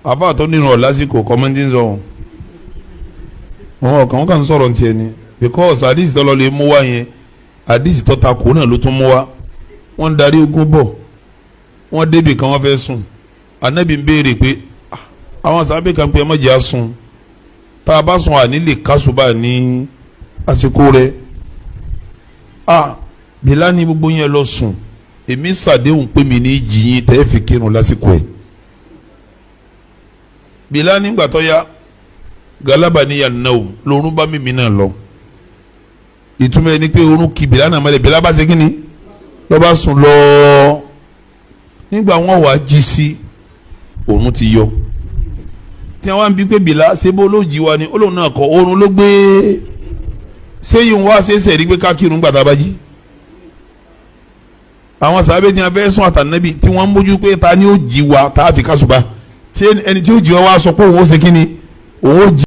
àfa tó nínú ọ̀ lásìkò kọ́mọ́ntì ń sọ̀rọ̀ wọn kàn ń sọ̀rọ̀ ní tiẹ̀ ni because àdìsí tọ́lọ́ lè mú wá yẹn àdìsí tọ́ta kò náà ló tún mú wá wọ́n darí ogun bọ̀ wọ́n débi kan wọ́n fẹ́ sùn anabi ń béèrè pé àwọn sábẹ́ kan pé ẹ má jẹ́ àsùn tá a bá sùn àní lè kásùbà ní àsìkò rẹ̀ bìlá ní gbogbo yẹn lọ sùn èmi ṣàdéhùn pé mi ní jìyìn tẹ́ fi kírun lásìkò ẹ̀ bìlá nígbà tó yá galaba ni yannaw lórun bá mímí náà lọ ìtumọ̀ ẹni pé orun kì bìlá náà mọ́lẹ̀ bìlá bá ṣe kí ni lọ́ bá sùn lọ nígbà wọn wàá jí sí òun ti yọ tí wọn bí pé bìlá ṣe bó ló jí wa ni olóhùn náà kọ oorun ló gbé sẹ́yìn wá ṣẹ̀ṣẹ̀ rí pé kákìrún gbàtà bá jí àwọn sàbẹ̀ tí wọn fẹ́ sún àtànẹ́bì tí wọ́n mójú pé ta ni ó jí wa tá a fi kásùbà tí ẹni tí ó jí wa wá sọ pé òun ó ṣe kí ni òun ó jí.